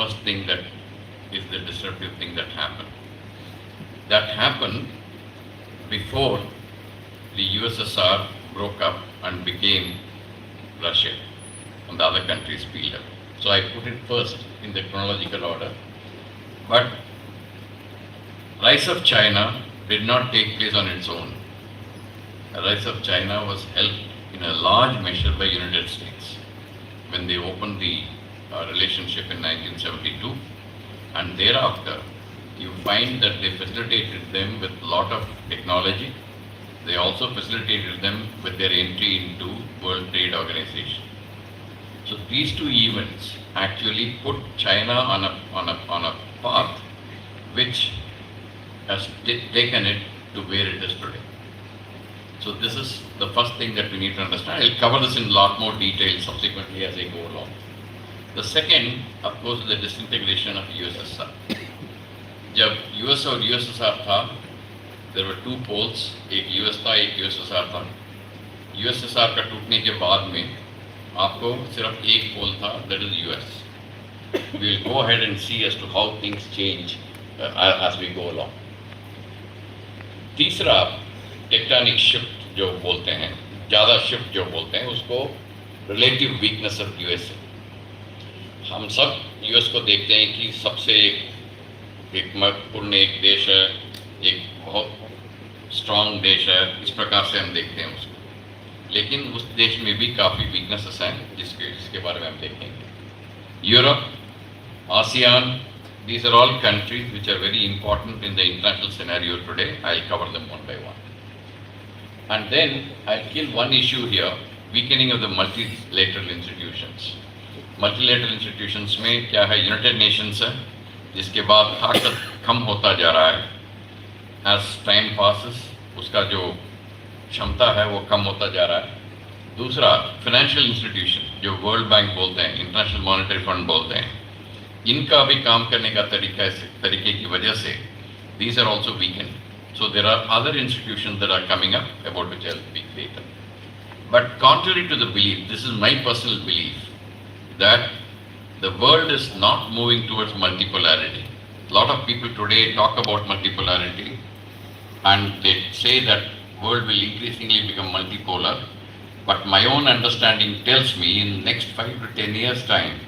first thing that is the disruptive thing that happened. That happened before the USSR broke up and became Russia and the other countries peeled up. So I put it first in the chronological order. But rise of China did not take place on its own. The rise of China was helped in a large measure by United States when they opened the relationship in 1972, and thereafter you find that they facilitated them with a lot of technology. They also facilitated them with their entry into World Trade Organization. So these two events actually put China on a path which has taken it to where it is today. So this is the first thing that we need to understand. I'll cover this in a lot more detail subsequently as I go along. The second, of course, is the disintegration of USSR. जब US और USSR था, there were two poles, एक US था, एक USSR था. USSR का टूटने के बाद में आपको सिर्फ एक पोल था, that is US. We will go ahead and see as to how things change as we go along. तीसरा टेक्टोनिक शिफ्ट जो बोलते हैं, ज़्यादा शिफ्ट जो बोलते हैं, उसको रिलेटिव वीकनेस ऑफ यूएस. हम सब यूएस को देखते हैं कि सबसे एक महत्वपूर्ण एक देश है, एक बहुत स्ट्रांग देश है, इस प्रकार से हम देखते हैं उसको. लेकिन उस देश में भी काफ़ी वीकनेसेस हैं जिसके बारे में हम देखेंगे. Europe, ASEAN, these are all countries which are very important in the international scenario today. I'll cover them one by one. And then I'll kill one issue here, weakening of the multilateral institutions. Multilateral institutions में क्या है, United Nations है, जिसके बाद ताकत कम होता जा रहा है. As time passes, उसका जो क्षमता है वो कम होता जा रहा है. दूसरा, फाइनेंशियल इंस्टीट्यूशन जो वर्ल्ड बैंक बोलते हैं, इंटरनेशनल मॉनेटरी फंड बोलते हैं, इनका भी काम करने का तरीके की वजह से these are also weakened. So there are other institutions that are coming up, about which I'll speak later. But contrary to the belief, this is my personal belief, that the world is not moving towards multipolarity. A lot of people today talk about multipolarity and they say that world will increasingly become multipolar. But my own understanding tells me in the next 5 to 10 years time,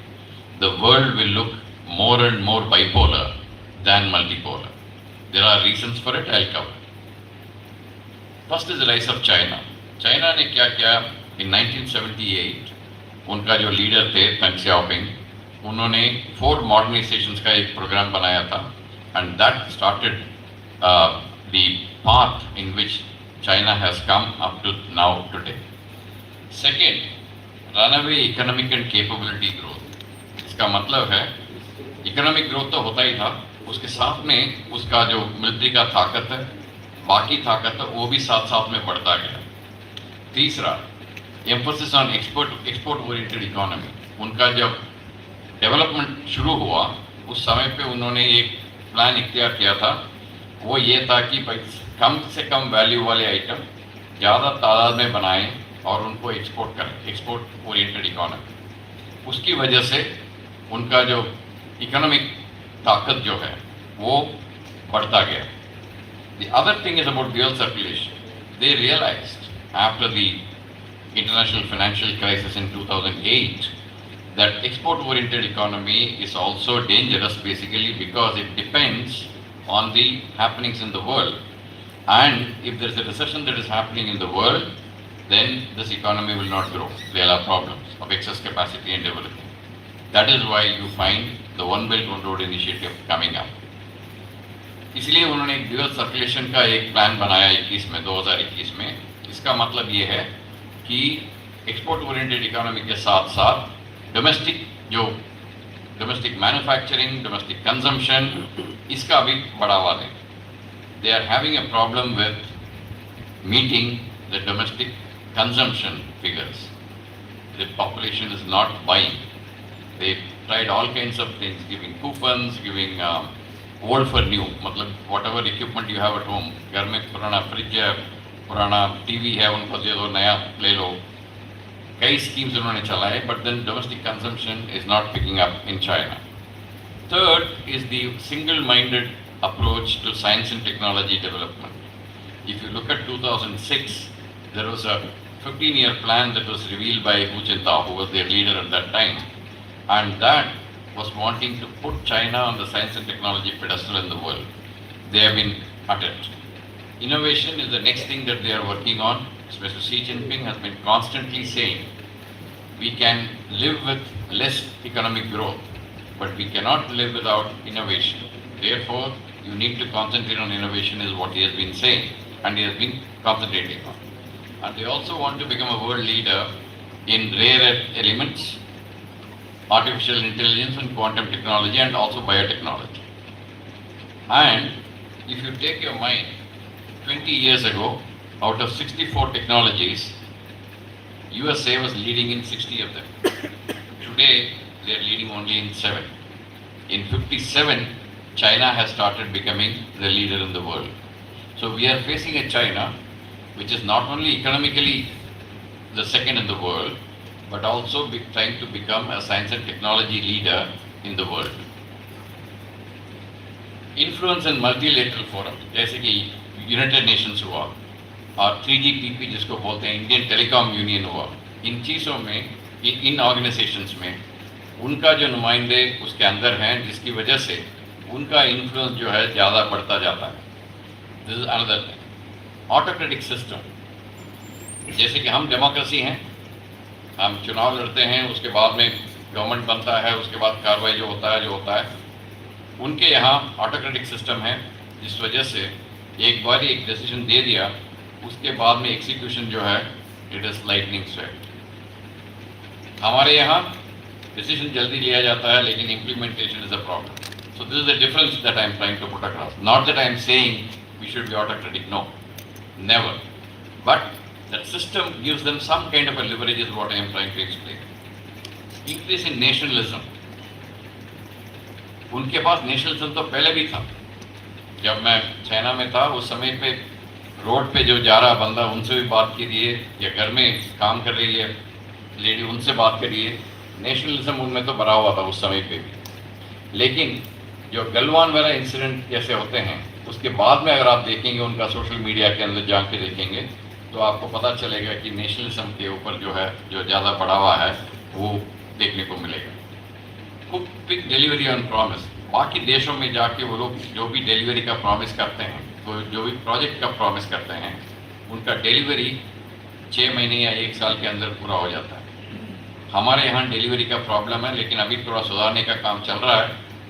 the world will look more and more bipolar than multipolar. There are reasons for it, I'll cover. First is the rise of China. China ने क्या किया, in 1978 उनका जो leader थे तंग सियाओपिंग, उन्होंने 4 modernizations का एक प्रोग्राम बनाया था, and that started the path in which China has come up to now today. Second, runaway economic and capability growth. इसका मतलब है इकोनॉमिक ग्रोथ तो होता ही था, उसके साथ में उसका जो मिलिट्री का ताकत है, बाकी ताकत है, वो भी साथ साथ में बढ़ता गया. तीसरा, emphasis on export oriented economy. उनका जब डेवलपमेंट शुरू हुआ उस समय पे उन्होंने एक प्लान इख्तियार किया था, वो ये था कि भाई कम से कम वैल्यू वाले आइटम ज़्यादा तादाद में बनाएं और उनको एक्सपोर्ट करें, एक्सपोर्ट ओरिएंटेड इकोनॉमी. उसकी वजह से उनका जो इकोनॉमिक ताकत जो है वो बढ़ता गया. The other thing is about dual circulation. They realized after the international financial crisis in 2008 that export-oriented economy is also dangerous basically because it depends on the happenings in the world. And if there is a recession that is happening in the world, then this economy will not grow. There are problems of excess capacity and everything. That is why you find the One Belt One Road initiative coming up. इसलिए उन्होंने एक dual circulation का एक plan बनाया 2021 में. इसका मतलब ये है कि एक्सपोर्ट ओरिएंटेड इकोनॉमी के साथ साथ डोमेस्टिक मैन्युफैक्चरिंग, डोमेस्टिक कंजम्पशन, इसका भी बढ़ावा दें. They are having a problem with meeting the domestic consumption figures. The population is not buying. They tried all kinds of things, giving coupons, giving old for new. मतलब whatever equipment you have at home, घर में पुराना fridge है, पुराना TV है, उनको दे दो, नया ले लो. कई schemes उन्होंने चलाए, but then domestic consumption is not picking up in China. Third is the single-minded approach to science and technology development. If you look at 2006, there was a 15-year plan that was revealed by Hu Jintao, who was their leader at that time, and that was wanting to put China on the science and technology pedestal in the world. They have been at it. Innovation is the next thing that they are working on. Mr. Xi Jinping has been constantly saying, we can live with less economic growth, but we cannot live without innovation. Therefore, you need to concentrate on innovation is what he has been saying, and he has been concentrating on. And they also want to become a world leader in rare earth elements, artificial intelligence and quantum technology, and also biotechnology. And if you take your mind, 20 years ago, out of 64 technologies, USA was leading in 60 of them. Today, they are leading only in 7. In 57, China has started becoming the leader in the world. So we are facing a China which is not only economically the second in the world, but also trying to become a science and technology leader in the world. Influence in multilateral forum, जैसे कि United Nations हुआ और 3GPP जिसको बोलते हैं Indian telecom union हुआ, इन चीज़ों में, इन ऑर्गेनाइजेशंस में उनका जो नुमाइंदे उसके अंदर हैं, जिसकी वजह से उनका इन्फ्लुएंस जो है ज़्यादा बढ़ता जाता है. This is another thing. Autocratic system, जैसे कि हम डेमोक्रेसी हैं, हम चुनाव लड़ते हैं, उसके बाद में गवर्नमेंट बनता है, उसके बाद कार्रवाई जो होता है, उनके यहाँ ऑटोक्रेटिक सिस्टम है, जिस वजह से एक बार एक डिसीजन दे दिया, उसके बाद में एग्जीक्यूशन जो है इट इज़ लाइटनिंग स्ट्राइक. हमारे यहाँ डिसीजन जल्दी लिया जाता है, लेकिन implementation is a problem. So this is the difference that I am trying to put across. Not that I am saying we should be autocratic, no, never. But that system gives them some kind of a leverage is what I am trying to explain. Increase in nationalism. उनके पास nationalism तो पहले भी था. जब मैं China में था उस समय पे रोड पे जो जा रहा बंदा उनसे भी बात करिए, या घर में काम कर रही है लेडी उनसे बात करिए, नेशनलिज्म उनमें तो भरा हुआ था उस समय पे भी. लेकिन जो गलवान वाला इंसिडेंट जैसे होते हैं, उसके बाद में अगर आप देखेंगे उनका सोशल मीडिया के अंदर जाके देखेंगे तो आपको पता चलेगा कि नेशनलिज्म के ऊपर जो है जो ज़्यादा बढ़ावा है वो देखने को मिलेगा. खूब क्विक डिलीवरी ऑन प्रॉमिस. बाकी देशों में जाके वो लोग जो भी डिलीवरी का प्रॉमिस करते हैं, तो जो भी प्रोजेक्ट का प्रॉमिस करते हैं, उनका डिलीवरी 6 महीने या 1 साल के अंदर पूरा हो जाता है. हमारे यहाँ डिलीवरी का प्रॉब्लम है, लेकिन अभी थोड़ा सुधारने का काम चल रहा है,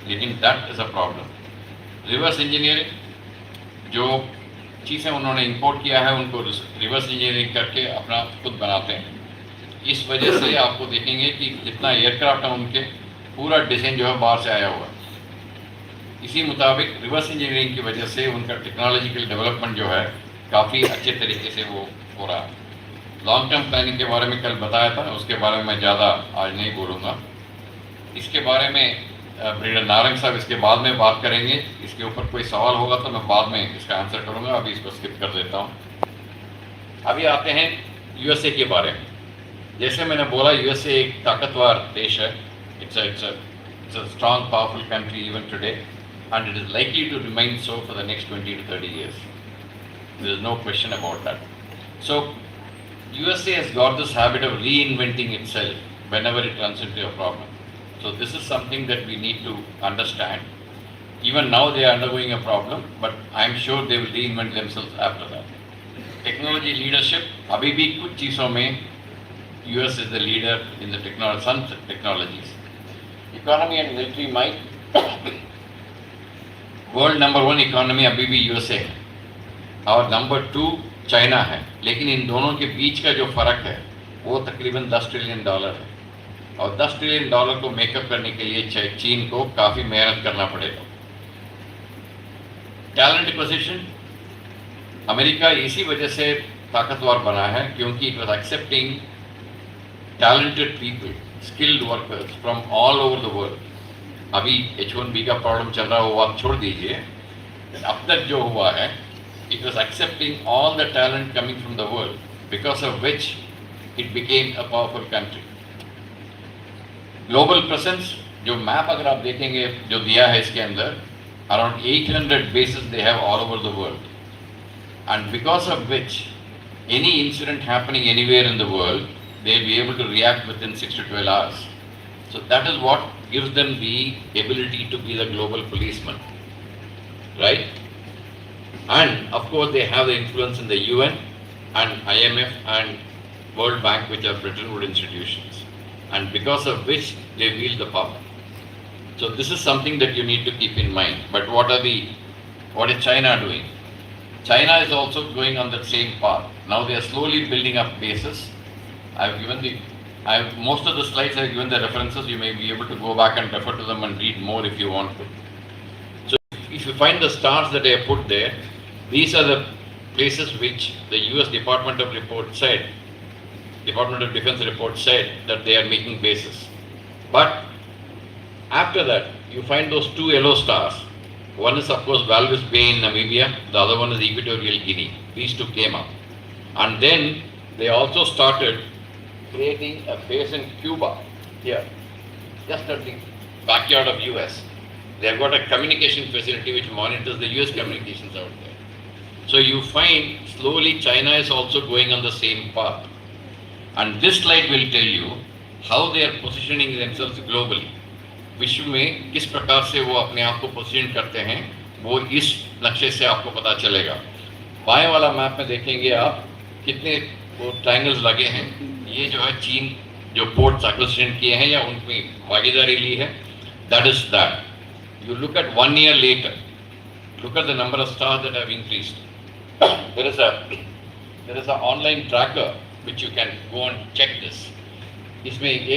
लेकिन that is a problem. Reverse engineering, जो चीज़ें उन्होंने इंपोर्ट किया है उनको रिवर्स इंजीनियरिंग करके अपना खुद बनाते हैं. इस वजह से आपको देखेंगे कि जितना एयरक्राफ्ट है उनके पूरा डिज़ाइन जो है बाहर से आया हुआ है. इसी मुताबिक रिवर्स इंजीनियरिंग की वजह से उनका टेक्नोलॉजिकल डेवलपमेंट जो है काफ़ी अच्छे तरीके से वो हो रहा है. लॉन्ग टर्म प्लानिंग के बारे में कल बताया था, उसके बारे में मैं ज़्यादा आज नहीं बोलूँगा. इसके बारे में ब्रिगेडियर नारंग साहब इसके बाद में बात करेंगे. इसके ऊपर कोई सवाल होगा तो मैं बाद में इसका आंसर करूँगा, अभी इसको स्किप कर देता हूँ. अभी आते हैं यूएसए के बारे में. जैसे मैंने बोला, यूएसए एक ताकतवर देश है. It's a strong powerful country even today, and it is likely to remain so for the next 20 to 30 years. There is no question about that. So USA has got this habit of reinventing itself whenever it runs into a problem. So this is something that we need to understand. Even now they are undergoing a problem, but I am sure they will reinvent themselves after that. Technology leadership, अभी भी कुछ चीज़ों में US is the leader in the some technologies. Economy and military might, world number 1 economy अभी भी USA है और number 2 China है. लेकिन इन दोनों के बीच का जो फ़र्क है वो तकरीबन $10 ट्रिलियन है, और $10 ट्रिलियन को मेकअप करने के लिए चीन को काफ़ी मेहनत करना पड़ेगा. टैलेंट एक्विजिशन, अमेरिका इसी वजह से ताकतवर बना है क्योंकि it was accepting talented people, skilled workers from all over the world. अभी H1B का प्रॉब्लम चल रहा है, वो आप छोड़ दीजिए. अब तक जो हुआ है, it was accepting all the talent coming from the world, because of which it became a powerful country. Global presence, जो मैप अगर आप देखेंगे जो दिया है इसके अंदर, around 800 bases they have all over the world, and because of which any incident happening anywhere in the world, they'll be able to react within 6 to 12 hours. So that is what gives them the ability to be the global policeman, right? And of course, they have the influence in the UN and IMF and World Bank, which are Bretton Woods institutions, and because of which they wield the power. So this is something that you need to keep in mind. But what is China doing? China is also going on that same path. Now they are slowly building up bases. Most of the slides I have given the references. You may be able to go back and refer to them and read more if you want to. So if you find the stars that I have put there, these are the places which the US Department of Defense report said that they are making bases. But after that, you find those two yellow stars. One is, of course, Walvis Bay in Namibia. The other one is Equatorial Guinea. These two came up. And then they also started creating a base in Cuba, here, just at the backyard of US. They have got a communication facility which monitors the US communications out there. So you find slowly China is also going on the same path. And this slide will tell you how they are positioning themselves globally. विश्व में किस प्रकार से वो अपने आप को position करते हैं, वो इस नक्शे से आपको पता चलेगा. बाएं वाला मैप में देखेंगे आप कितने वो ट्रायंगल्स लगे हैं. ये जो है चीन जो पोर्ट्स एक्विजिशन किए हैं या उनकी भागीदारी ली है, that is that. You look at 1 year later, look at the number of stars that have increased. There is a online tracker which you can go and check this. इसमें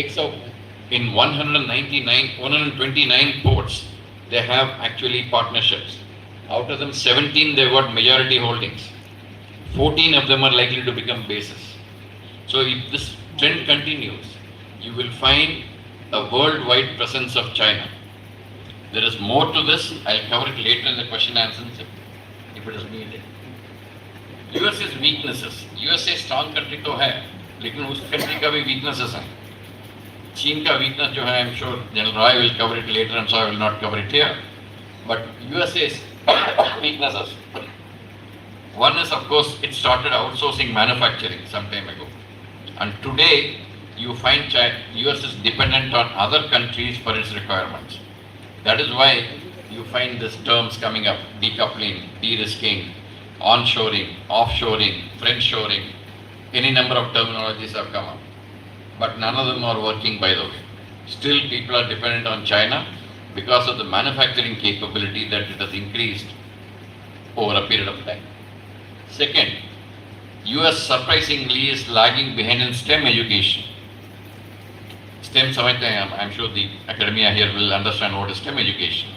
in 129 ports, they have actually partnerships. Out of them, 17 they've got majority holdings. 14 of them are likely to become bases. So if this trend continues, you will find a worldwide presence of China. There is more to this. I'll cover it later in the question and answers if it is needed. US's weaknesses. USA strong country तो है, लेकिन उस country का भी weaknesses हैं. चीन का weakness जो है, I'm sure General Roy will cover it later, and so I will not cover it here. But USA's weaknesses. One is, of course, it started outsourcing manufacturing some time ago, and today you find US is dependent on other countries for its requirements. That is why you find these terms coming up: decoupling, de-risking, onshoring, offshoring, friendshoring. Any number of terminologies have come up, but none of them are working, by the way. Still, people are dependent on China because of the manufacturing capability that it has increased over a period of time. Second, US surprisingly is lagging behind in STEM education. STEM समझते हैं हम. I'm sure the academia here will understand what is STEM education.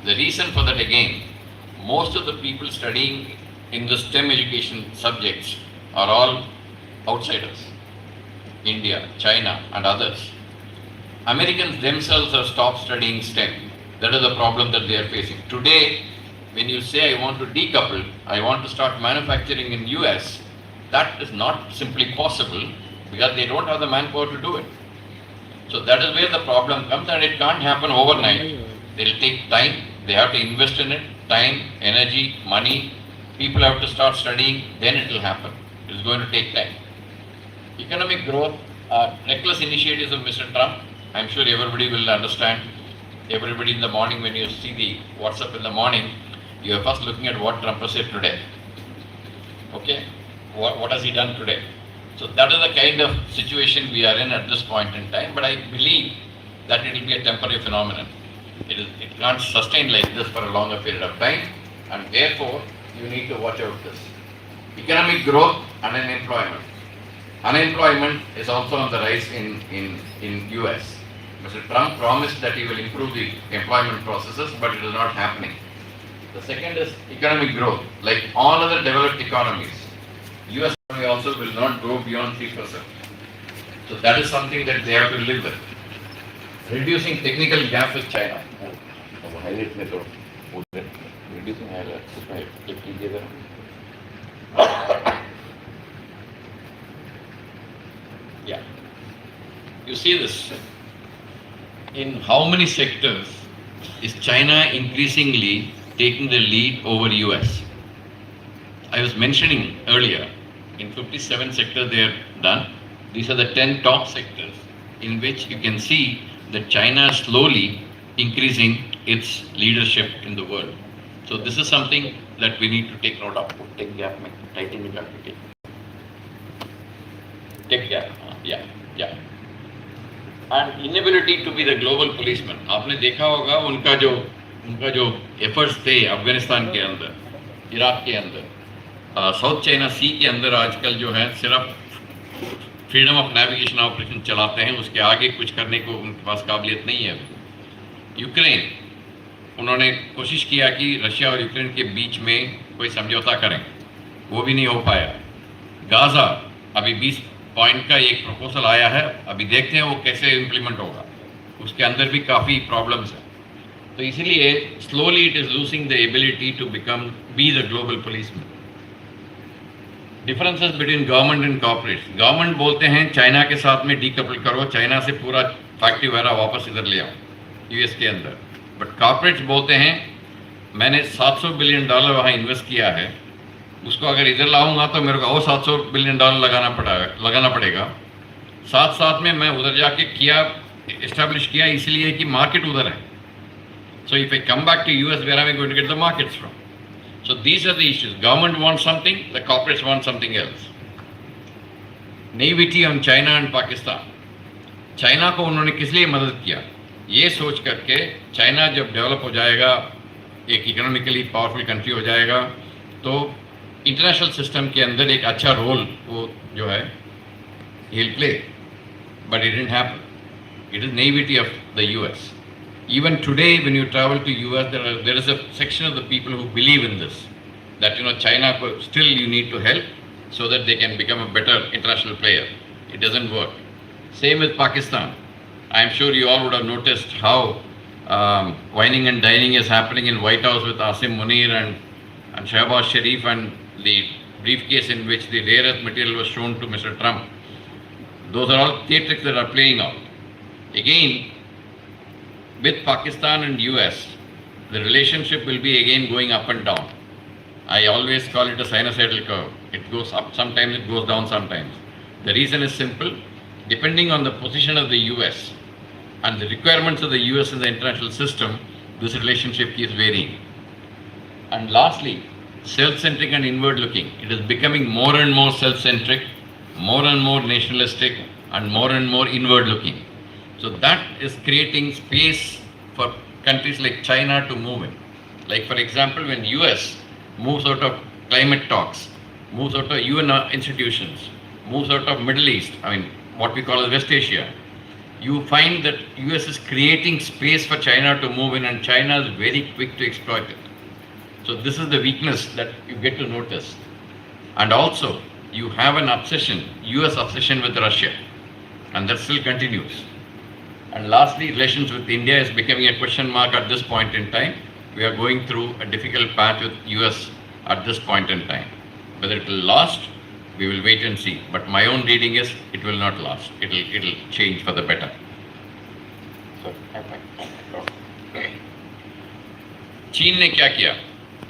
The reason for that, again, most of the people studying in the STEM education subjects are all outsiders. India, China, and others. Americans themselves have stopped studying STEM. That is the problem that they are facing. Today, when you say I want to decouple, I want to start manufacturing in US, that is not simply possible because they don't have the manpower to do it. So that is where the problem comes, and it can't happen overnight. It will take time. They have to invest in it, time, energy, money. People have to start studying, then it will happen. It is going to take time. Economic growth, reckless initiatives of Mr. Trump, I'm sure everybody will understand. Everybody in the morning, when you see the WhatsApp in the morning, you are first looking at what Trump has said today. Okay? What has he done today? So that is the kind of situation we are in at this point in time, but I believe that it will be a temporary phenomenon. It can't sustain like this for a longer period of time, and therefore you need to watch out this. Economic growth and unemployment. Unemployment is also on the rise in US. Mr. Trump promised that he will improve the employment processes, but it is not happening. The second is economic growth. Like all other developed economies, US economy also will not go beyond 3%. So that is something that they have to live with. Reducing technical gap with China. Reducing yeah. You see this. in how many sectors is China increasingly taking the lead over US? I was mentioning earlier, in 57 sectors they have done. These are the 10 top sectors in which you can see that China is slowly increasing its leadership in the world. So this is something that we need to take note of. Take gap, tighten it up. Take gap. Yeah. And inability to be the global policeman. आपने देखा होगा उनका जो efforts थे अफगानिस्तान के अंदर, Iraq के अंदर, साउथ चाइना सी के अंदर आजकल जो है सिर्फ फ्रीडम ऑफ नेविगेशन ऑपरेशन चलाते हैं, उसके आगे कुछ करने को उनके पास काबिलियत नहीं है। यूक्रेन, उन्होंने कोशिश किया कि रशिया और यूक्रेन के बीच में कोई समझौता करें, वो भी नहीं हो पाया। गाजा, अभी 20 पॉइंट का एक प्रपोजल आया है, अभी देखते हैं वो कैसे इम्प्लीमेंट होगा, उसके अंदर भी काफ़ी प्रॉब्लम्स हैं। तो इसीलिए slowly it is losing the ability to be the global policeman. Differences between government and corporates. Government बोलते हैं चाइना के साथ में डीकपल करो, चाइना से पूरा फैक्ट्री वगैरह वापस इधर ले आओ यूएस के अंदर। बट कॉर्पोरेट्स बोलते हैं मैंने $700 बिलियन वहाँ इन्वेस्ट किया है, उसको अगर इधर लाऊंगा तो मेरे को और $700 बिलियन लगाना पड़ेगा। साथ साथ में मैं उधर जाके इस्टेब्लिश किया इसलिए कि मार्केट उधर है। So if I come back to US, where am I going to get the markets from? So these are the issues. Government wants something, the corporates want something else. Naivety on China and Pakistan. China को उन्होंने किस लिए मदद किया? ये सोच करके China जब डेवलप हो जाएगा, एक इकोनॉमिकली पावरफुल कंट्री हो जाएगा, तो इंटरनेशनल सिस्टम के अंदर एक अच्छा रोल वो जो है he'll play. But it didn't happen. It is naivety of the US. Even today, when you travel to US, there is a section of the people who believe in this, that China still you need to help so that they can become a better international player. It doesn't work. Same with Pakistan. I am sure you all would have noticed how whining and dining is happening in White House with Asim Munir and Shehbaz Sharif, and the briefcase in which the rare earth material was shown to Mr. Trump. Those are all theatrics that are playing out. Again, with Pakistan and US, the relationship will be again going up and down. I always call it a sinusoidal curve. It goes up, sometimes it goes down sometimes. The reason is simple. Depending on the position of the US and the requirements of the US in the international system, this relationship keeps varying. And lastly, self-centric and inward-looking. It is becoming more and more self-centric, more and more nationalistic, and more inward-looking. So that is creating space for countries like China to move in. Like for example, when US moves out of climate talks, moves out of UN institutions, moves out of Middle East, I mean what we call as West Asia, you find that US is creating space for China to move in, and China is very quick to exploit it. So this is the weakness that you get to notice. And also you have an obsession, US obsession with Russia, and that still continues. And lastly, relations with India is becoming a question mark at this point in time. We are going through a difficult path with US at this point in time. Whether it will last, we will wait and see. But my own reading is it will not last. It'll change for the better. चीन ने क्या किया?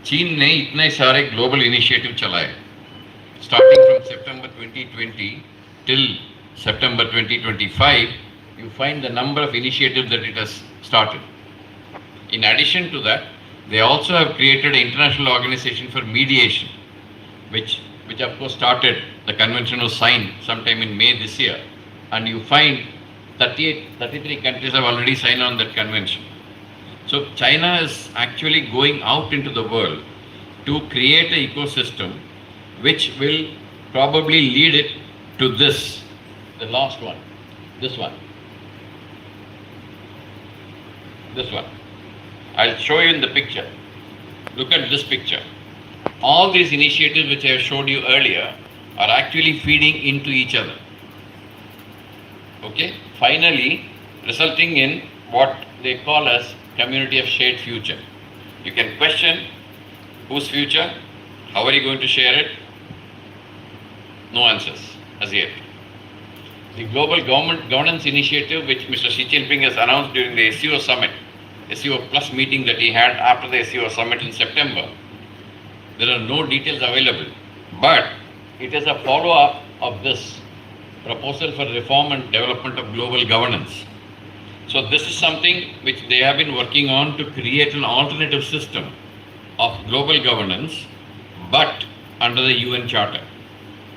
चीन ने इतने सारे global initiative चलाए, starting from September 2020 till September 2025. You find the number of initiatives that it has started. In addition to that, they also have created an international organization for mediation, which of course started, the convention was signed sometime in May this year, and you find 33 countries have already signed on that convention. So China is actually going out into the world to create an ecosystem which will probably lead it to this, the last one, this one. This one. I'll show you in the picture. Look at this picture. All these initiatives which I have showed you earlier are actually feeding into each other. Okay? Finally, resulting in what they call as community of shared future. You can question whose future, how are you going to share it? No answers as yet. The global governance initiative, which Mr. Xi Jinping has announced during the SEO summit, SEO Plus meeting that he had after the SEO summit in September, there are no details available. But it is a follow-up of this proposal for reform and development of global governance. So this is something which they have been working on to create an alternative system of global governance, but under the UN Charter.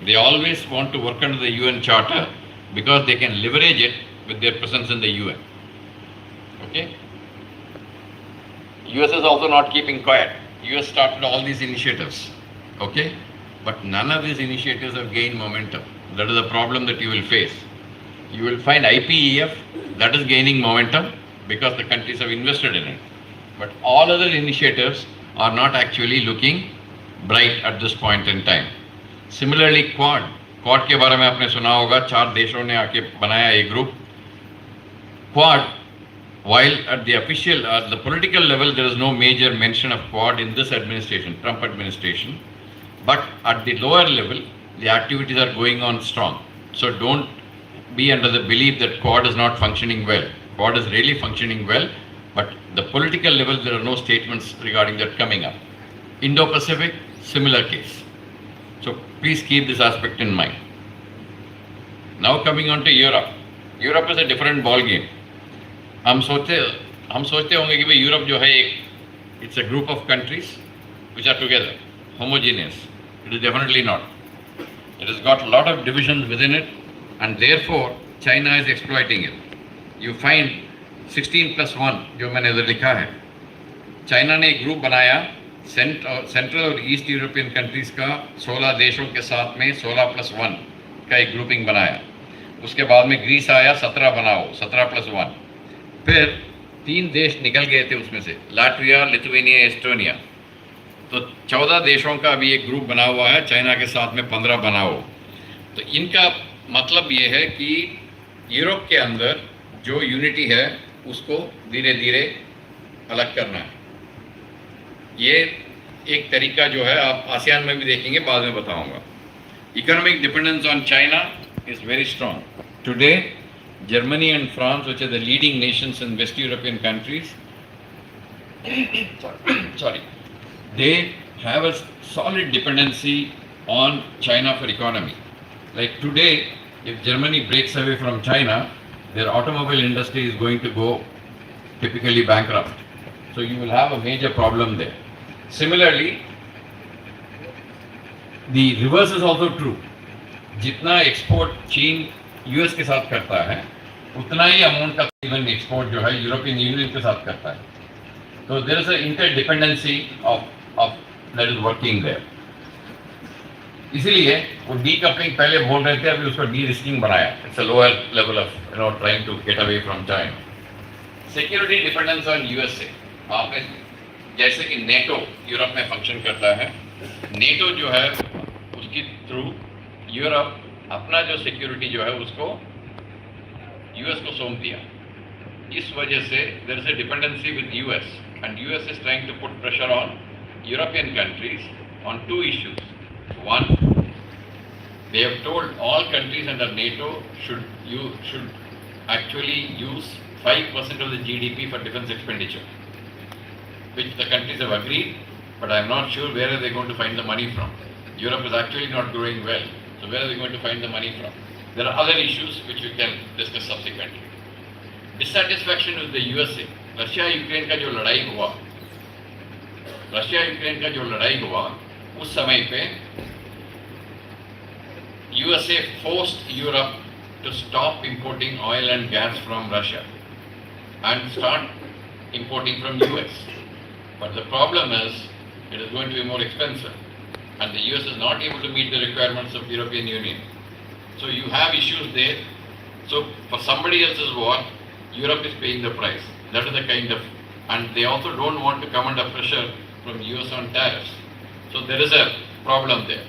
They always want to work under the UN Charter because they can leverage it with their presence in the UN. Okay? US is also not keeping quiet. US started all these initiatives. Okay? But none of these initiatives have gained momentum. That is a problem that you will face. You will find IPEF that is gaining momentum because the countries have invested in it. But all other initiatives are not actually looking bright at this point in time. Similarly, Quad के बारे में आपने सुना होगा, 4 देशों ने आके बनाया एक group. Quad, while at the official, at the political level, there is no major mention of Quad in this administration, Trump administration. But at the lower level, the activities are going on strong. So don't be under the belief that Quad is not functioning well. Quad is really functioning well, but the political level, there are no statements regarding that coming up. Indo-Pacific, similar case. So please keep this aspect in mind. Now coming on to Europe. Europe is a different ball game. हम सोचते होंगे कि भाई Europe जो है एक, it's a group of countries which are together, homogeneous. It is definitely not. It has got a lot of divisions within it, and therefore China is exploiting it. You find 16+1 जो मैंने इधर लिखा है. China ने एक group बनाया central और east European countries का 16 देशों के साथ में 16+1 का एक ग्रुपिंग बनाया. उसके बाद में ग्रीस आया, 17 बनाओ, 17+1. फिर 3 देश निकल गए थे उसमें से, लाटविया, लिथुआनिया, एस्टोनिया. तो 14 देशों का अभी एक ग्रुप बना हुआ है, चाइना के साथ में 15 बनाओ. तो इनका मतलब ये है कि यूरोप के अंदर जो यूनिटी है उसको धीरे धीरे अलग करना है. ये एक तरीका जो है आप आसियान में भी देखेंगे, बाद में बताऊंगा. Economic dependence on China is very strong. Today Germany and France, which are the leading nations in West European countries, they have a solid dependency on China for economy. Like today, if Germany breaks away from China, their automobile industry is going to go typically bankrupt. So you will have a major problem there. Similarly, the reverse is also true. जितना export Chin US के साथ करता है, उतना ही amount का even export जो है यूरोपियन यूनियन के साथ करता है. तो there is a interdependency of that is working there. इसीलिए वो डीकपलिंग पहले बोल रहे थे, अभी उसको डी रिस्किंग बनाया. It's a lower level of trying to get away from China. Security dependence on USA. आपने जैसे कि नेटो यूरोप में फंक्शन करता है, नेटो जो है उसके थ्रू यूरोप अपना जो सिक्योरिटी जो है उसको यूएस को सौंप दिया. इस वजह से there is a dependency with US, and US is trying to put pressure on European countries on 2 issues. One, they have told all countries under NATO should actually use 5% of the GDP for defense expenditure, which the countries have agreed, but I am not sure where are they going to find the money from. Europe is actually not growing well, so where are they going to find the money from? There are other issues which we can discuss subsequently. Dissatisfaction with the USA. Russia Ukraine का जो लड़ाई हुआ, उस समय पे USA forced Europe to stop importing oil and gas from Russia and start importing from US. But the problem is, it is going to be more expensive, and the US is not able to meet the requirements of European Union. So you have issues there. So for somebody else's war, Europe is paying the price. That is the kind of, and they also don't want to come under pressure from US on tariffs. So there is a problem there.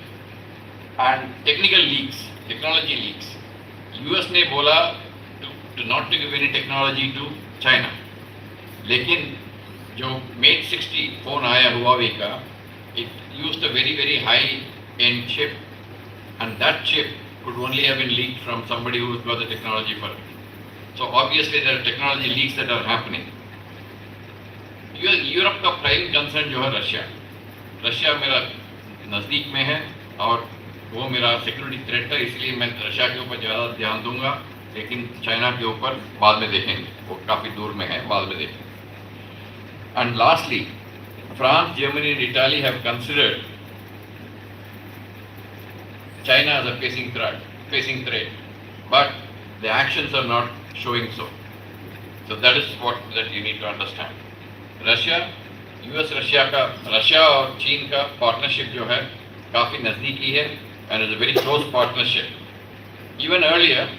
And technology leaks. US ने बोला to not to give any technology to China. लेकिन जो Mate 60 phone आया Huawei का, it used a very very high end chip, and that chip could only have been leaked from somebody who's got the technology for it. So obviously there are technology leaks that are happening. Europe का prime concern जो है Russia, Russia मेरा नज़दीक में है और वो मेरा सिक्योरिटी थ्रेट है, इसलिए मैं रशिया के ऊपर ज़्यादा ध्यान दूंगा, लेकिन चाइना के ऊपर बाद में देखेंगे, वो काफ़ी दूर में है, बाद में देखेंगे. And lastly, France, Germany and Italy have considered China as a facing threat, but the actions are not showing so. So that is what that you need to understand. Russia, US Russia और चीन का partnership जो है काफ़ी नज़दीकी है and is a very close partnership. Even earlier,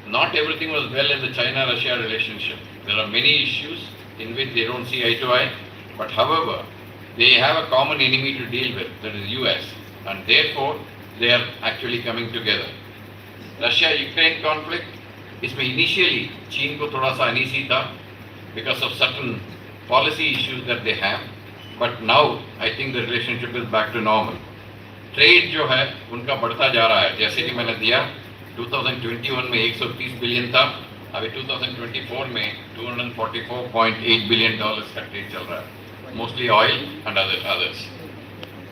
not everything was well in the China-Russia relationship. There are many issues in which they don't see eye to eye, but however, they have a common enemy to deal with, that is US, and therefore they are actually coming together. Russia-Ukraine conflict, इसमें initially चीन को थोड़ा सा अनीसी था because of certain policy issues that they have, but now I think the relationship is back to normal. Trade जो है उनका बढ़ता जा रहा है, जैसे कि मैंने दिया 2021 में 130 बिलियन था, अभी 2024 में $244.8 billion का ट्रेड चल रहा है, mostly oil and others.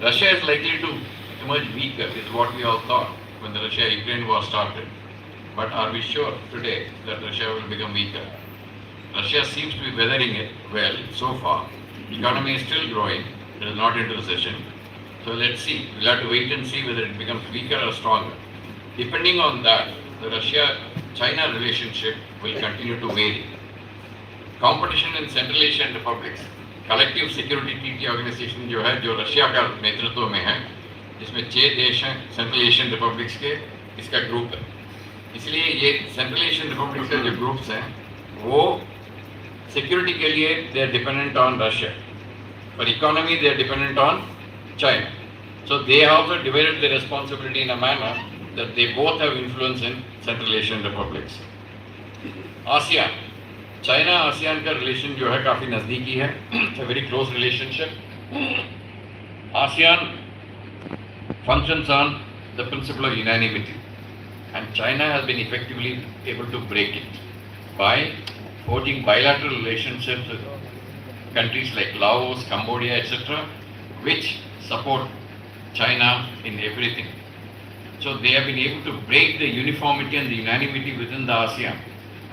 Russia is likely to emerge weaker, is what we all thought when the Russia-Ukraine war started. But are we sure today that Russia will become weaker? Russia seems to be weathering it well so far. The economy is still growing, it is not into recession. So let's see, we'll have to wait and see whether it becomes weaker or stronger. Depending on that, the Russia-China relationship will continue to vary. Competition in Central Asian republics, collective security treaty organization जो है, जो Russia का नेतृत्व में है, जिसमें 6 देश हैं सेंट्रल एशियन रिपब्लिक्स के, इसका ग्रुप है. इसलिए ये सेंट्रल एशियन रिपब्लिक्स के जो ग्रुप्स हैं वो सिक्योरिटी के लिए they are dependent on Russia, for economy they are dependent on China. So they also divided the responsibility in a manner that they both have influence in Central Asian republics. ASEAN, China ASEAN का relation जो है काफ़ी नज़दीकी है, it's a very close relationship. ASEAN functions on the principle of unanimity, and China has been effectively able to break it by forging bilateral relationships with countries like Laos, Cambodia, etc., which support China in everything. So they have been able to break the uniformity and the unanimity within the ASEAN,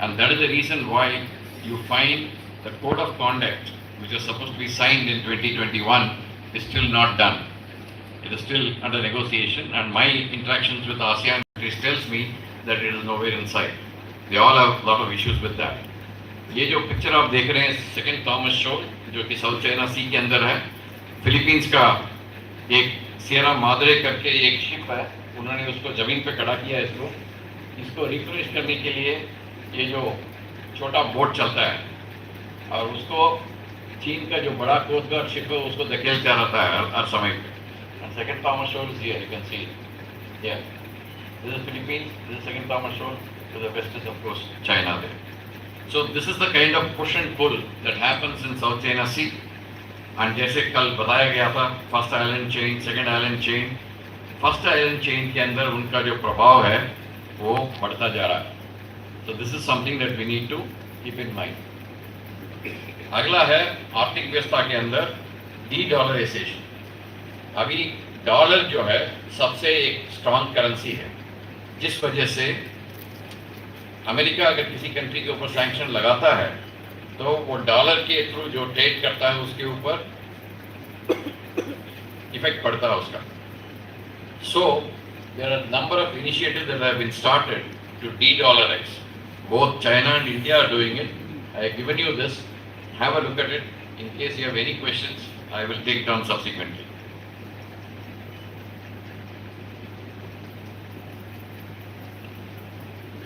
and that is the reason why you find the code of conduct, which was supposed to be signed in 2021, is still not done. It is still under negotiation, and my interactions with ASEAN countries tells me that it is nowhere in sight. They all have a lot of issues with that. ये जो picture आप देख रहे हैं second Thomas शोल, जो कि south China सी के अंदर है, फिलीपींस का एक सियरा मादरे करके एक शिप है, उन्होंने उसको ज़मीन पे खड़ा किया. इसको रिफ्रेश करने के लिए ये जो छोटा बोट चलता है, और उसको चीन का जो बड़ा कोस्ट गार्ड शिप है उसको धकेलता रहता है हर समय पे. And second Thomas Shoal is here, you can see it. Yeah. This is Philippines, this is second Thomas Shoal, to the west is of course China there. So this is the kind of push and pull that happens in South China Sea. And जैसे कल बताया गया था, first island chain, second island chain, first island chain के अंदर उनका जो प्रभाव है वो बढ़ता जा रहा है. So this is something that we need to keep in mind. अगला है आर्थिक व्यवस्था के अंदर डी-डॉलराइजेशन. अभी डॉलर जो है सबसे एक स्ट्रॉन्ग करेंसी है, जिस वजह से अमेरिका अगर किसी कंट्री के ऊपर सैंक्शन लगाता है तो वो डॉलर के थ्रू जो ट्रेड करता है उसके ऊपर इफेक्ट पड़ता है उसका. So there are number of initiatives that have been started to de-dollarize. Both China and India are doing it. I have given you this, have a look at it. In case you have any questions I will take down subsequently.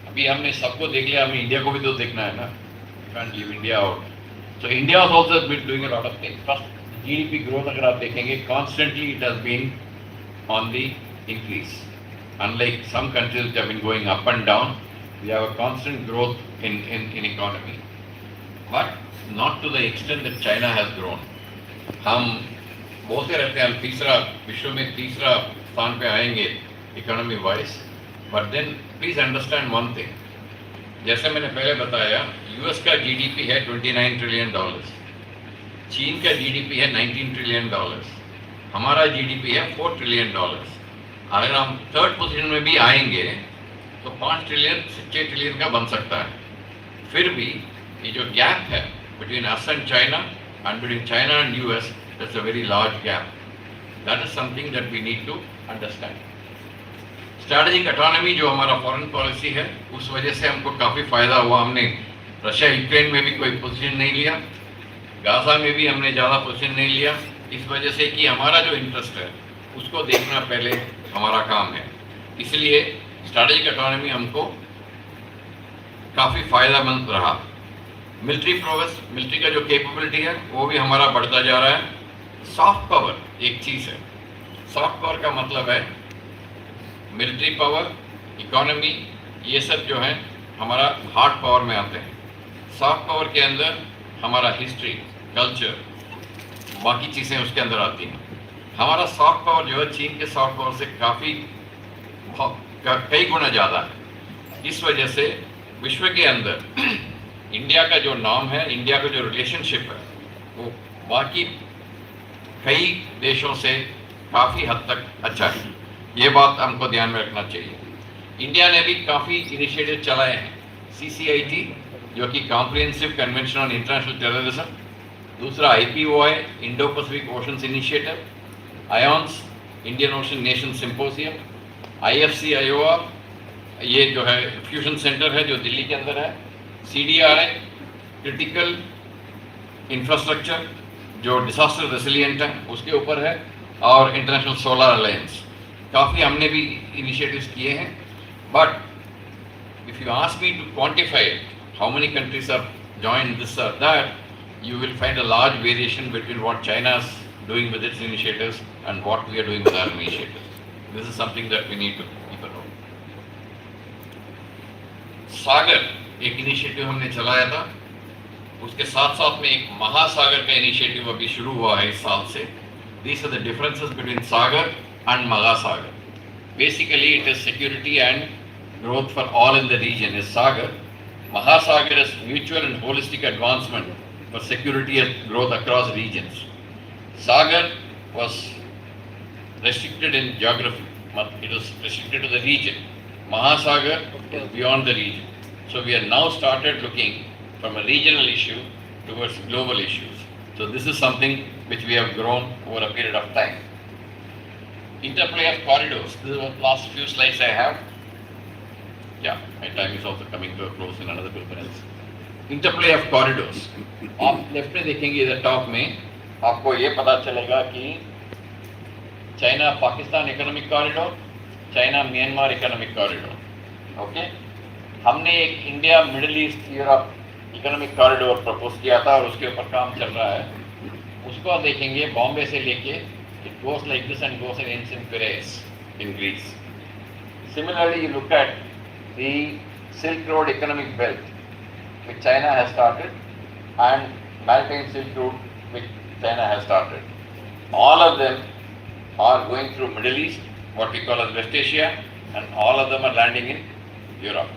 अभी हमने सबको देख लिया, हमें India को भी तो देखना है ना. Can leave India out. So India has also been doing a lot of things. First GDP growth अगर आप देखेंगे constantly it has been on the increase. Unlike some countries which have been going up and down, we have a constant growth in economy, but not to the extent that China has grown. हम बोलते रहते हैं हम तीसरा विश्व में तीसरा स्थान पे आएंगे economy wise, but then please understand one thing, जैसे मैंने पहले बताया, यूएस का जीडीपी है $29 ट्रिलियन, चीन का जीडीपी है $19 ट्रिलियन, हमारा जीडीपी है $4 ट्रिलियन। अगर हम थर्ड पोजीशन में भी आएंगे तो 5 ट्रिलियन से 6 ट्रिलियन का बन सकता है। फिर भी ये जो गैप है between us and China and between China and US, that's a very large gap. That is something that we need to understand. Strategic autonomy जो हमारा फॉरेन पॉलिसी है, उस वजह से हमको काफ़ी फायदा हुआ। हमने रशिया यूक्रेन में भी कोई पोजीशन नहीं लिया, गाजा में भी हमने ज़्यादा पोजीशन नहीं लिया, इस वजह से कि हमारा जो इंटरेस्ट है उसको देखना पहले हमारा काम है। इसलिए स्ट्रैटेजिक ऑटोनॉमी हमको काफ़ी फायदेमंद रहा। मिलिट्री प्रोग्रेस, मिलिट्री का जो कैपेबिलिटी है वो भी हमारा बढ़ता जा रहा है। सॉफ्ट पावर एक चीज़ है। सॉफ्ट पावर का मतलब है मिलिट्री पावर, इकोनॉमी, ये सब जो है हमारा हार्ड पावर में आते हैं। सॉफ्ट पावर के अंदर हमारा हिस्ट्री, कल्चर, बाकी चीज़ें उसके अंदर आती हैं। हमारा सॉफ्ट पावर जो है चीन के सॉफ्ट पावर से काफ़ी कई गुना ज़्यादा है। इस वजह से विश्व के अंदर इंडिया का जो नाम है, इंडिया का जो रिलेशनशिप है, वो बाकी कई देशों से काफ़ी हद तक अच्छा है। ये बात हमको ध्यान में रखना चाहिए। इंडिया ने भी काफ़ी इनिशिएटिव चलाए हैं। CCIT जो कि comprehensive convention on international terrorism, दूसरा IPOI Indo Pacific oceans initiative, ions Indian ocean nation symposium, IFC IOR ये जो है फ्यूजन सेंटर है जो दिल्ली के अंदर है, CDRI क्रिटिकल इंफ्रास्ट्रक्चर जो डिजास्टर रेसिलिएंट है उसके ऊपर है, और इंटरनेशनल सोलर अलायंस। काफ़ी हमने भी इनिशिएटिव्स किए हैं। But if you ask me to quantify how many countries are join this और that, you will find a large variation between what China is doing with its initiatives and what we are doing with our initiatives. This is something that we need to keep a note. सागर एक initiative हमने चलाया था, उसके साथ साथ में एक महासागर का इनिशिएटिव अभी शुरू हुआ है इस साल से। These are the differences between Sagar and Mahasagar. Basically, it is security and growth for all in the region is Sagar. Mahasagar is mutual and holistic advancement for security and growth across regions. Sagar was restricted in geography. It was restricted to the region. Mahasagar is beyond the region. So we are now started looking from a regional issue towards global issues. So this is something which we have grown over a period of time. Interplay of corridors. This is the last few slides I have. Yeah, my time is also coming to a close in another 2 minutes. Interplay of corridors, आप left में देखेंगे इधर top में आपको ये पता चलेगा कि China Pakistan economic corridor, China Myanmar economic corridor. Okay, हमने एक India middle east Europe economic corridor propose किया था और उसके ऊपर काम चल रहा है। उसको आप देखेंगे बॉम्बे से लेके it goes like this and goes in ancient Paris in Greece. Similarly you look at the silk road economic belt which China has started, and Maritime Silk Route which China has started. All of them are going through Middle East, what we call as West Asia, and all of them are landing in Europe.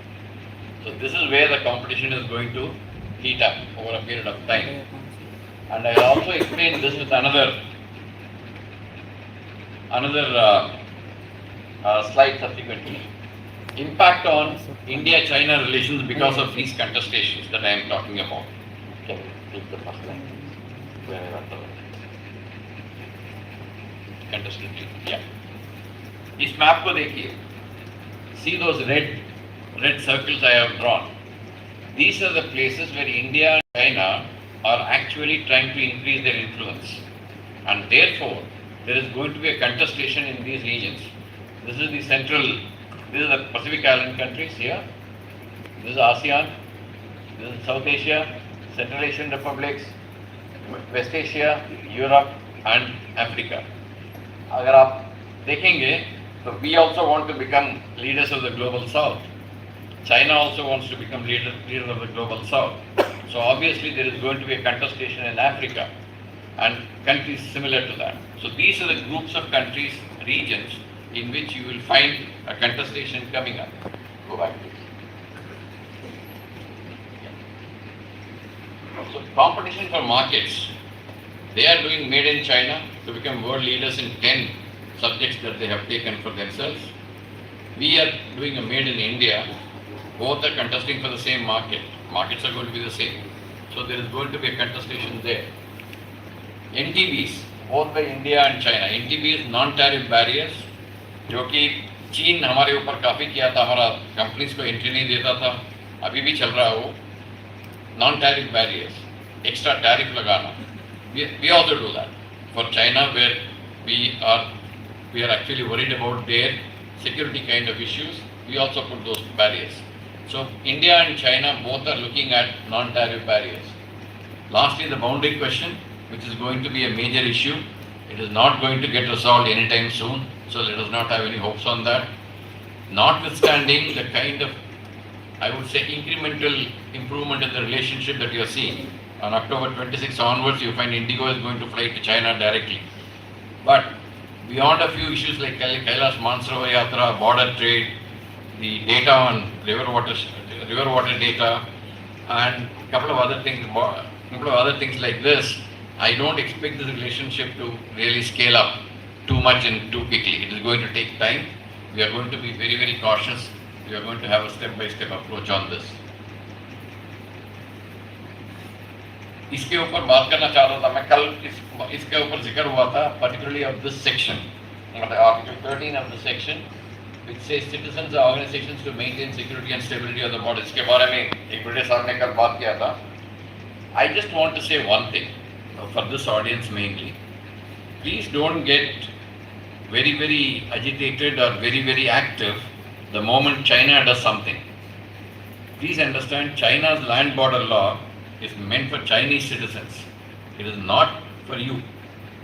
So this is where the competition is going to heat up over a period of time. And I will also explain this with another slide subsequently. Impact on India-China relations because of these contestations that I am talking about. Can you take the first line? Contestation. Yeah. इस map को देखिए. See those red circles I have drawn. These are the places where India and China are actually trying to increase their influence, and therefore there is going to be a contestation in these regions. This is the central. This is the Pacific Island countries here. This is ASEAN. This is South Asia, Central Asian republics, West Asia, Europe and Africa. अगर आप देखेंगे तो we also want to become leaders of the global south. China also wants to become leader of the global south. So obviously there is going to be a contestation in Africa and countries similar to that. So these are the groups of countries, regions in which you will find a contestation coming up. Go back, please. So competition for markets. They are doing made in China to become world leaders in 10 subjects that they have taken for themselves. We are doing a made in India. Both are contesting for the same market. Markets are going to be the same. So there is going to be a contestation there. NTBs, both by India and China. NTBs non-tariff barriers, जो कि चीन हमारे ऊपर काफ़ी किया था, हमारा companies को एंट्री नहीं देता था, अभी भी चल रहा है वो. Non-tariff barriers, extra tariff लगाना. We also do that for China, where we are actually worried about their security kind of issues. We also put those barriers. So India and China both are looking at non-tariff barriers. Lastly, the boundary question, which is going to be a major issue. It is not going to get resolved anytime soon, so let us not have any hopes on that. Notwithstanding the kind of, I would say, incremental improvement in the relationship that you are seeing. On October 26 onwards, you find Indigo is going to fly to China directly. But beyond a few issues like Kailash Mansarovar Yatra, border trade, the data on river water data, and a couple of other things like this, I don't expect this relationship to really scale up too much and too quickly. It is going to take time. We are going to be very, very cautious. We are going to have a step-by-step approach on this. इसके ऊपर बात करना चाह रहा था मैं कल, इसके ऊपर जिक्र हुआ था, particularly of this section, Article 13 of the section, which says citizens or organizations to maintain security and stability of the border. इसके बारे में एक बड़े साहब ने कल बात किया था. I just want to say one thing for this audience mainly. Please don't get very, very agitated or very, very active the moment China does something. Please understand, China's land border law is meant for Chinese citizens. It is not for you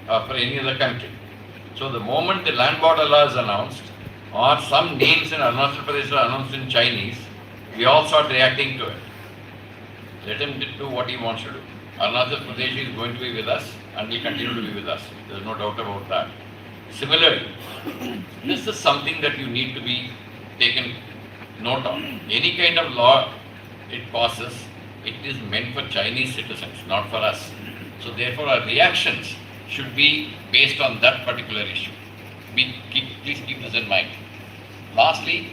or for any other country. So the moment the land border law is announced, or some names in Arunachal Pradesh are announced in Chinese, we all start reacting to it. Let him do what he wants to do. Arunachal Pradesh is going to be with us and will continue to be with us. There is no doubt about that. Similarly, this is something that you need to be taken note of. Any kind of law it passes, it is meant for Chinese citizens, not for us. So therefore our reactions should be based on that particular issue. Please keep this in mind. Lastly,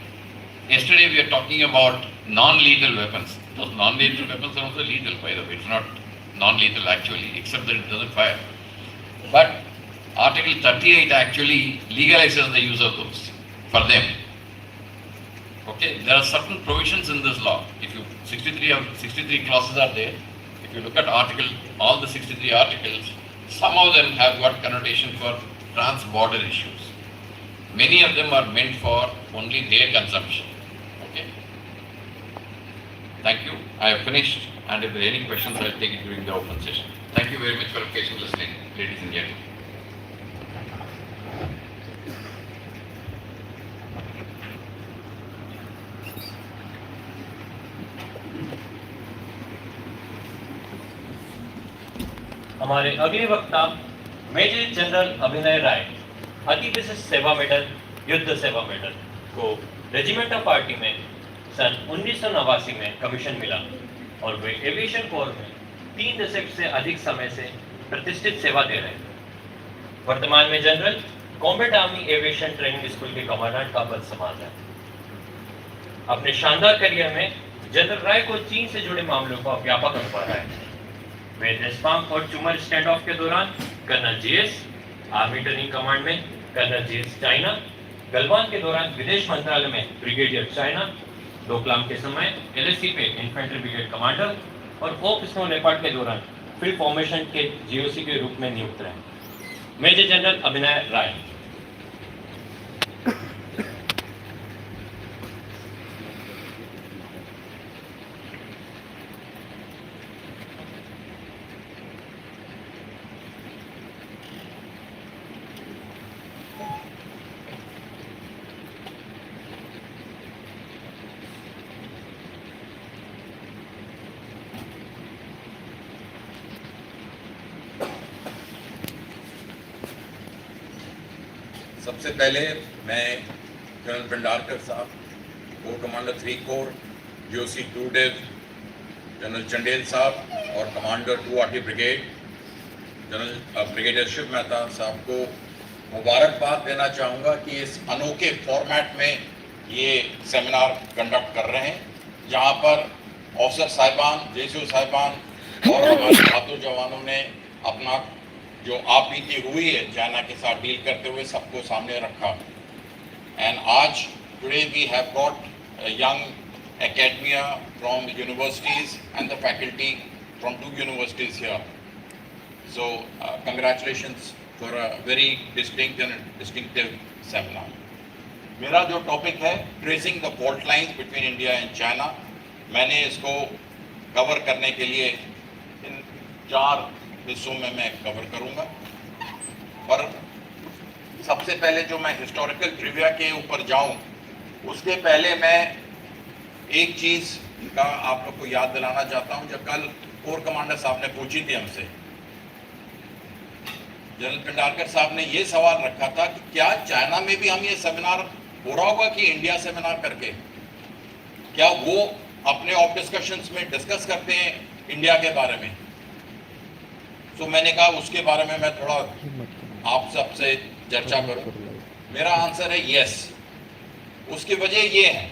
yesterday we are talking about non-lethal weapons. Those non-lethal weapons are also lethal, by the way. It's not non-lethal actually, except that it doesn't fire. But Article 38 actually legalizes the use of those for them. Okay, there are certain provisions in this law. If you 63 clauses are there. If you look at all the 63 articles, some of them have got connotation for trans-border issues. Many of them are meant for only their consumption. Okay. Thank you. I have finished, and if there are any questions, I will take it during the open session. Thank you very much for patient listening, ladies and gentlemen. हमारे अगले वक्ता major general अभिनय राय, अति विशिष्ट सेवा medal, युद्ध सेवा medal को रेजिमेंट ऑफ आर्टी में सन 1989 में कमीशन मिला और वे एविएशन कोर में 3 दशक से अधिक समय से प्रतिष्ठित सेवा दे रहे हैं। वर्तमान में general combat army aviation training school के कमांडेंट का पद संभाल रहे हैं। अपने शानदार करियर में जनरल राय को चीन से जुड़े मामलों का व्यापक अनुभव रहा है। वे देशपाम और चुमर स्टैंड ऑफ के दौरान colonel GS, army training command में कर्नल जीएस चाइना, गलवान के दौरान विदेश मंत्रालय में ब्रिगेडियर चाइना, डोकलाम के समय एलएससी पे इन्फेंट्री ब्रिगेड कमांडर और होप स्नो लेपर्ड के दौरान फील्ड फॉर्मेशन के जीओसी के रूप में नियुक्त रहे। मेजर जनरल अभिनय राय। सबसे पहले मैं जनरल भंडारकर साहब, corps commander 3 corps, GOC 2 div, general Chandel साहब और commander 2 artillery brigade general brigadier Shiv Mehta साहब को मुबारकबाद देना चाहूँगा कि इस अनोखे फॉर्मेट में ये सेमिनार कंडक्ट कर रहे हैं, जहाँ पर ऑफिसर साहिबान, जेसीओ साहिबान और हमारे बहादुर जवानों ने अपना जो आप बीती हुई है चाइना के साथ डील करते हुए सबको सामने रखा। एंड आज today we have got young academia from universities and the faculty from 2 universities here. So congratulations for a very distinct and distinctive seminar. मेरा जो टॉपिक है tracing the fault lines between India and China, मैंने इसको cover करने के लिए इन 4 हिस्सों में मैं कवर करूंगा। पर सबसे पहले जो मैं हिस्टोरिकल ट्रिविया के ऊपर जाऊं, उसके पहले मैं एक चीज का आप लोग को याद दिलाना चाहता हूं। जब कल कोर कमांडर साहब ने पूछी थी हमसे, जनरल भंडारकर साहब ने ये सवाल रखा था कि क्या चाइना में भी हम ये सेमिनार हो रहा होगा कि इंडिया सेमिनार करके, क्या वो अपने ऑफ डिस्कशंस में डिस्कस करते हैं इंडिया के बारे में। तो मैंने कहा उसके बारे में मैं थोड़ा आप सबसे चर्चा करूं। मेरा आंसर है यस। उसकी वजह ये है